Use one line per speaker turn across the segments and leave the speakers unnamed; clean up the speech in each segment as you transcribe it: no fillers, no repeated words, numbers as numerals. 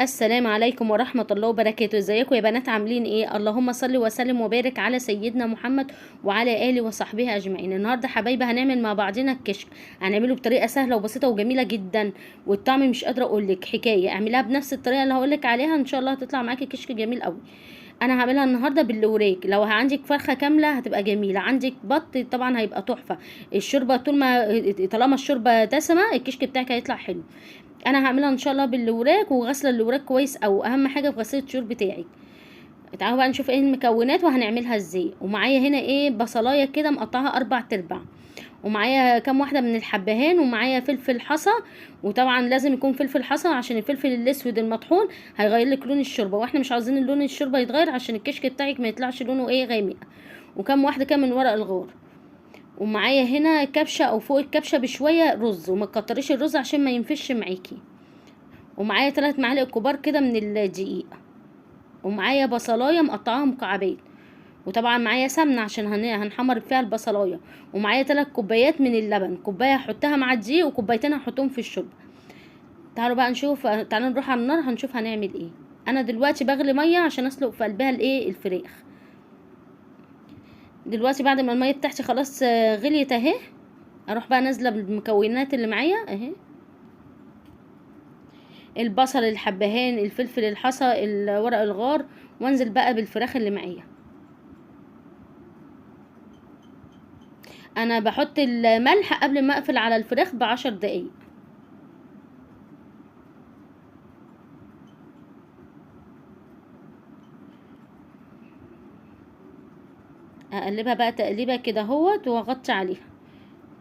السلام عليكم ورحمة الله وبركاته. ازيكم يا بنات؟ عاملين ايه؟ اللهم صل وسلم وبارك على سيدنا محمد وعلى آله وصحبه اجمعين. النهارده حبايبي هنعمل مع بعضنا الكشك. هنعمله بطريقة سهلة وبسيطة وجميلة جدا، والطعم مش قادرة اقول لك حكاية. اعملها بنفس الطريقة اللي هقول لك عليها، ان شاء الله هتطلع معاكي كشك جميل قوي. انا هعملها النهارده بالوراك. لو عندك فرخة كاملة هتبقى جميلة، عندك بط طبعا هيبقى تحفة. الشوربة طول ما طالما الشوربة دسمة الكشك بتاعك هيطلع حلو. انا هعملها ان شاء الله بالوراك، وغسله الوراك كويس، او اهم حاجه في غسيل الطيور بتاعي. تعالوا بقى نشوف ايه المكونات وهنعملها ازاي. ومعايا هنا ايه، بصلايه كده مقطعها 4 ارباع، ومعايا كام واحده من الحبهان، ومعايا فلفل حصى. وطبعا لازم يكون فلفل حصى عشان الفلفل الاسود المطحون هيغير لك لون الشوربه، واحنا مش عاوزين لون الشوربه يتغير عشان الكشك بتاعك ما يطلعش لونه ايه، غامق. وكام واحده كده من ورق الغار. ومعايا هنا كبشه، او فوق الكبشه بشويه رز، وما تكتريش الرز عشان ما ينفش معاكي. ومعايا 3 معالق كبار كده من الدقيق. ومعايا بصلايه مقطعاها مكعبات. وطبعا معايا سمنه عشان هنحمر فيها البصلايه. ومعايا 3 كوبايات من اللبن، كوبايه هحطها مع الدقيق وكوبايتين هحطهم في الشرب. تعالوا بقى نشوف، تعالوا نروح على النار هنشوف هنعمل ايه. انا دلوقتي بغلي ميه عشان اسلق في قلبها الايه، الفراخ. دلوقتي بعد ما الميه بتاعتي خلاص غليت اهي، اروح بقى نازله بالمكونات اللي معايا اهي. البصل، الحبهان، الفلفل الحصى، ورق الغار. وانزل بقى بالفراخ اللي معايا. انا بحط الملح قبل ما اقفل على الفراخ ب10 دقايق. اقلبها بقى تقليبه كده اهوت، واغطي عليها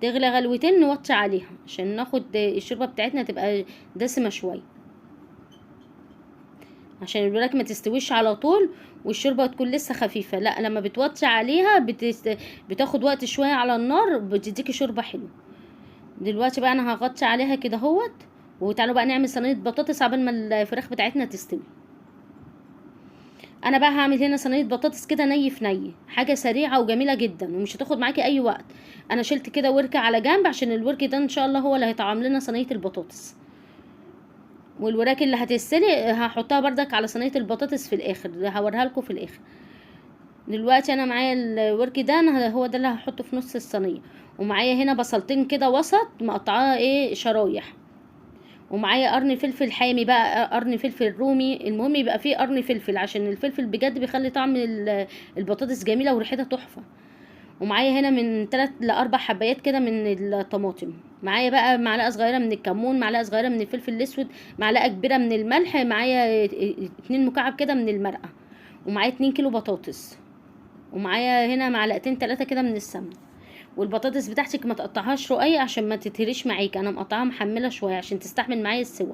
تغلي غلوتين، نوطي عليها عشان ناخد الشوربه بتاعتنا تبقى دسمه شويه، عشان الوراك ما تستويش على طول والشوربه تكون لسه خفيفه. لا، لما بتوطي عليها بتاخد وقت شويه على النار، بتديكي شوربه حلوه. دلوقتي بقى انا هغطي عليها كده اهوت. وتعالوا بقى نعمل صينيه بطاطس عبال ما الفراخ بتاعتنا تستوي. انا بقى هعمل هنا صينيه بطاطس كده ني في ني، حاجه سريعه وجميله جدا ومش هتاخد معاكي اي وقت. انا شلت كده وركه على جنب عشان الورك ده ان شاء الله هو اللي هيطعم لنا صينيه البطاطس. والوراك اللي هتتسلق هحطها بردك على صينيه البطاطس في الاخر، هوريها لكم في الاخر. دلوقتي انا معايا الورك ده، انا هو ده اللي هحطه في نص الصينيه. ومعايا هنا بصلتين كده وسط مقطعاها ايه، شرايح. ومعايا قرن فلفل حامي بقى، قرن فلفل رومي، المهم يبقى فيه قرن فلفل عشان الفلفل بجد بيخلي طعم البطاطس جميله وريحتها تحفه. ومعايا هنا من 3 ل4 حبايات كده من الطماطم. معايا بقى معلقه صغيره من الكمون، معلقه صغيره من الفلفل الاسود، معلقه كبيره من الملح، معايا 2 مكعب كده من المرقه. ومعايا 2 كيلو بطاطس. ومعايا هنا معلقتين 3 كده من السمنه. والبطاطس بتاعتك ما تقطعهاش رقيق عشان ما تتهريش معاكي، انا مقطعاها محمله شويه عشان تستحمل معايا السوا.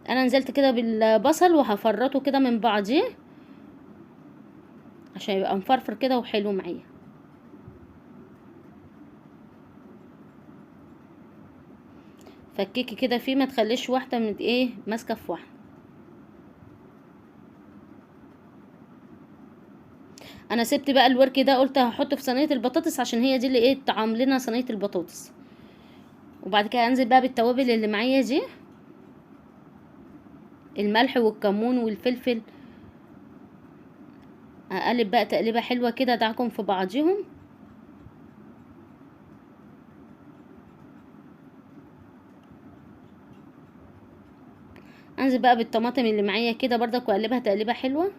انا نزلت كده بالبصل وهفرطه كده من بعضيه عشان يبقى مفرفر كده وحلو معايا. فكيكي كده فيه، ما تخليش واحده من ايه ماسكه في واحده. انا سبت بقى الورك ده، قلت هحطه في صينيه البطاطس عشان هي دي اللي ايه طعم لنا صينيه البطاطس. وبعد كده انزل بقى بالتوابل اللي معايا دي، الملح والكمون والفلفل. اقلب بقى تقليبه حلوه كده، ادعكم في بعضهم. انزل بقى بالطماطم اللي معايا كده برضك واقلبها تقليبه حلوه.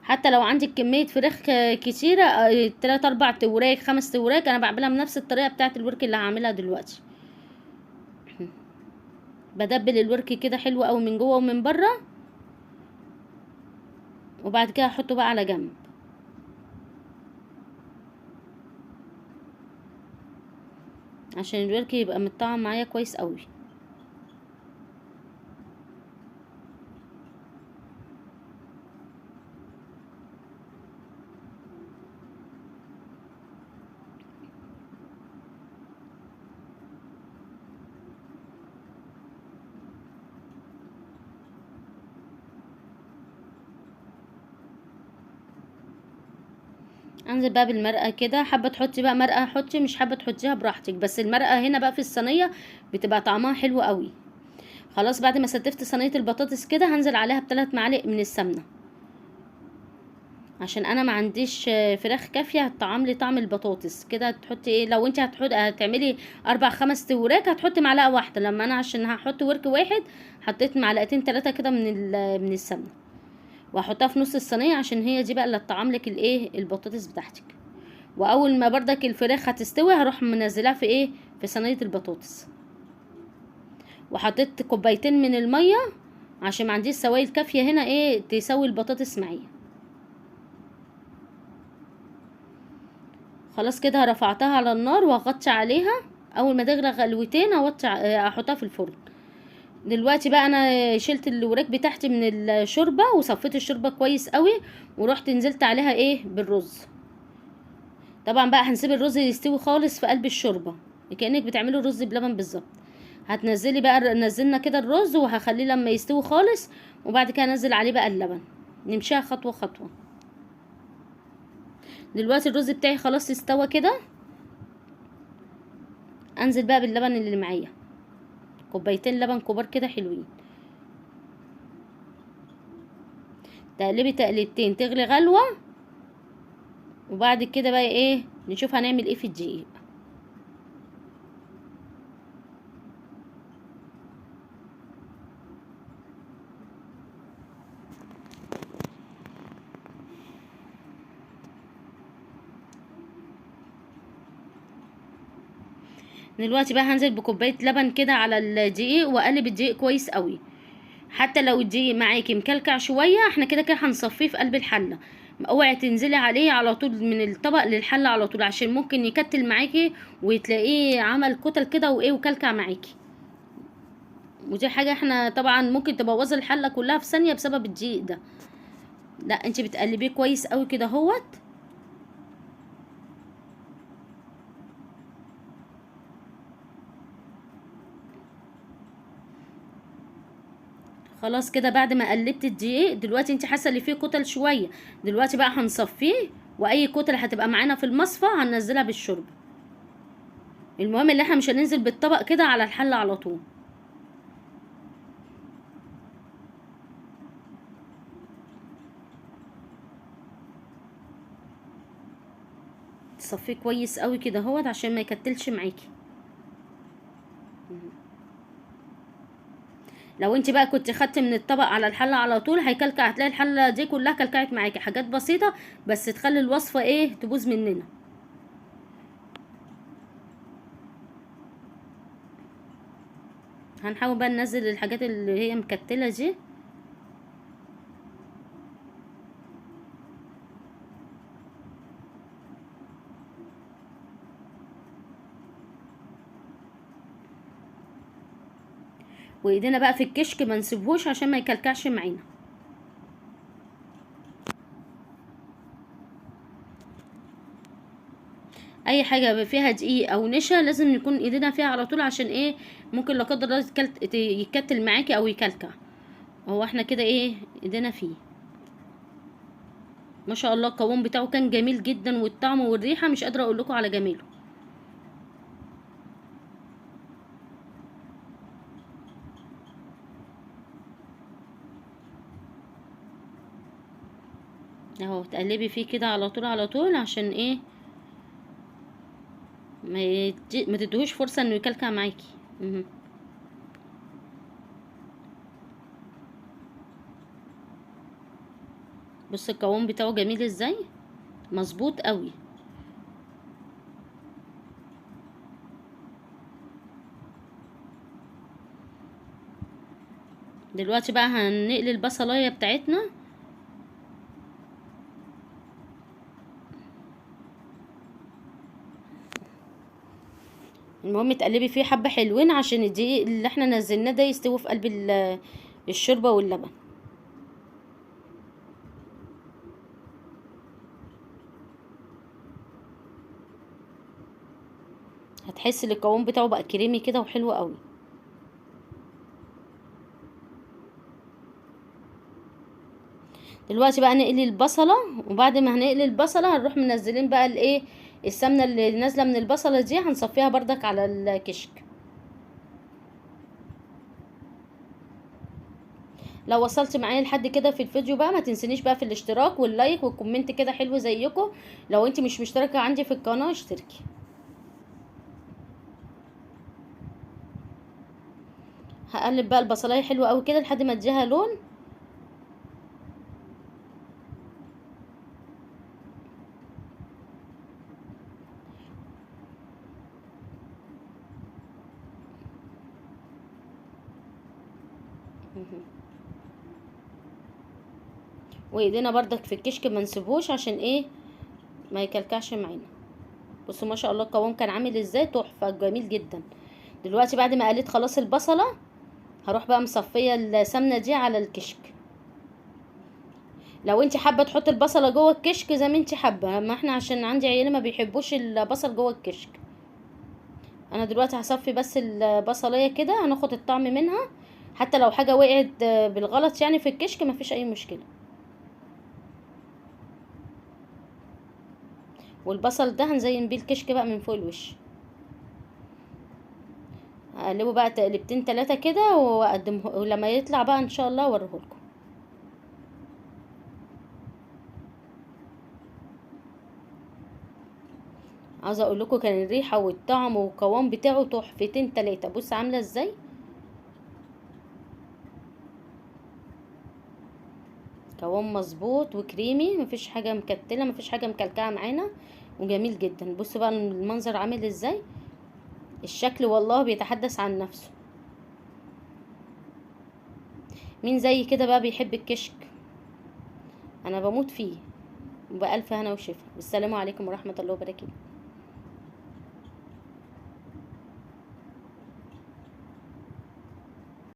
حتى لو عندك كميه فراخ كتيره، 3 4 وراك 5 وراك، انا بعملها بنفس الطريقه بتاعه الورك اللي هعملها دلوقتي. بدبل الورك كده حلو قوي من جوه ومن بره. وبعد كده احطه بقى على جنب عشان الورك يبقى متطعم معايا كويس قوي. انزل بقى بالمرقه كده، حابه تحطي بقى مرقه حطي، مش حابه تحطيها براحتك، بس المرقه هنا بقى في الصينيه بتبقى طعمها حلو قوي. خلاص بعد ما ستفت صينيه البطاطس كده هنزل عليها ب3 معالق من السمنه، عشان انا ما عنديش فراخ كافيه هتطعم لي طعم البطاطس كده. تحطي ايه لو انت هتعملي 4 5 وراك هتحطي معلقه واحده، لما انا عشان هحط ورك واحد حطيت معلقتين 3 كده من السمنه، وهحطها في نص الصينيه عشان هي دي بقى اللي تطعم لك الايه البطاطس بتاعتك. واول ما بردك الفراخ هتستوي هروح منزلها في ايه في صينيه البطاطس، وحطيت كوبايتين من الميه عشان ما عنديش سوائل كافيه هنا ايه تسوي البطاطس معايا. خلاص كده رفعتها على النار وهغطي عليها، اول ما تغلى غلوتين احطها في الفرن. دلوقتي بقى انا شلت الوراك بتاعتي من الشوربه وصفيت الشوربه كويس قوي، ورحت نزلت عليها ايه بالرز. طبعا بقى هنسيب الرز يستوي خالص في قلب الشوربه، كأنك بتعملي الرز بلبن بالظبط. هتنزلي بقى نزلنا كده الرز وهخليه لما يستوي خالص، وبعد كده انزل عليه بقى اللبن، نمشيها خطوه خطوه. دلوقتي الرز بتاعي خلاص استوى كده، انزل بقى باللبن اللي معايا، كوبايتين لبن كبار كده حلوين. تقلبي تقليبتين تغلي غلوه، وبعد كده بقى ايه نشوف هنعمل ايه في الدقيق. دلوقتي بقى هنزل بكوبايه لبن كده على الدقيق واقلب الدقيق كويس قوي. حتى لو الدقيق معاكي مكلكع شويه احنا كده كده هنصفيه في قلب الحله، اوعي تنزلي عليه على طول من الطبق للحله على طول، عشان ممكن يكتل معاكي وتلاقيه عمل كتل كده وايه وكلكع معاكي، ودي حاجه احنا طبعا ممكن تبوظي الحله كلها في ثانيه بسبب الدقيق ده. لا انت بتقلبيه كويس قوي كده اهوت. خلاص كده بعد ما قلبت الدقيق دلوقتي انت حاسه ان فيه كتل شويه، دلوقتي بقى هنصفيه، واي كتل هتبقى معانا في المصفى هننزلها بالشرب. المهم ان احنا مش هننزل بالطبق كده على الحله على طول. تصفيه كويس قوي كده اهوت عشان ما يكتلش معاكي. لو انت بقى كنت خدت من الطبق على الحله على طول هيكلكع، هتلاقي الحله دي كلها كلكعت معاكي، حاجات بسيطه بس تخلي الوصفه ايه تبوظ مننا. هنحاول بقى ننزل الحاجات اللي هي مكتله دي. وايدينا بقى في الكشك ما نسيبهوش عشان ما يكلكعش معانا. اي حاجه فيها دقيق او نشا لازم يكون ايدينا فيها على طول، عشان ايه ممكن لا قدر الله يتكتل معاكي او يكلكع. هو احنا كده ايه ايدينا فيه. ما شاء الله القوام بتاعه كان جميل جدا، والطعم والريحه مش قادره اقول لكم على جماله. اهو تقلبي فيه كده على طول على طول عشان ايه ما تدهوش فرصه انه يكلكع معاكي. بص القوام بتاعه جميل ازاي، مظبوط قوي. دلوقتي بقى هنقلي البصلايه بتاعتنا. المهم تقلبي فيه حبه حلوين عشان الدقيق اللي احنا نزلناه ده يستوي في قلب الشوربه واللبن. هتحس ان القوام بتاعه بقى كريمي كده وحلو قوي. دلوقتي بقى نقلي البصله، وبعد ما هنقلي البصله هنروح منزلين بقى الايه، السمنه اللي نازله من البصله دي هنصفيها بردك على الكشك. لو وصلت معايا لحد كده في الفيديو بقى، ما تنسنيش بقى في الاشتراك واللايك والكومنت كده حلو زيكم. لو انت مش مشتركه عندي في القناه اشتركي. هقلب بقى البصلايه حلوه قوي كده لحد ما اديها لون. وايدينا بردك في الكشك ما نسيبوش عشان ايه، ما يكلكعش معانا. بصوا ما شاء الله القوام كان عامل ازاي، تحفه جميل جدا. دلوقتي بعد ما قليت خلاص البصله، هروح بقى مصفيه السمنه دي على الكشك. لو انت حابه تحطي البصله جوه الكشك زي ما انت حابه، ما احنا عشان عندي عيال ما بيحبوش البصل جوه الكشك. انا دلوقتي هصفي بس البصليه كده، هناخد الطعم منها. حتى لو حاجه وقعت بالغلط يعني في الكشك مفيش اي مشكله. والبصل ده هنزين بيه الكشك بقى من فوق الوش. هقلبه بقى تقلبتين تلاتة كده واقدمه، ولما يطلع بقى ان شاء الله اوريهولكم. عاوزه اقول لكم كان الريحه والطعم والقوام بتاعه تحفتين تلاتة. بص عامله ازاي، قوام مظبوط وكريمي، مفيش حاجه مكتله مفيش حاجه مكلكعه معانا، وجميل جدا. بص بقى المنظر عامل ازاي، الشكل والله بيتحدث عن نفسه. مين زي كده بقى بيحب الكشك، انا بموت فيه. وبألف هنا وشفا. والسلام عليكم ورحمه الله وبركاته.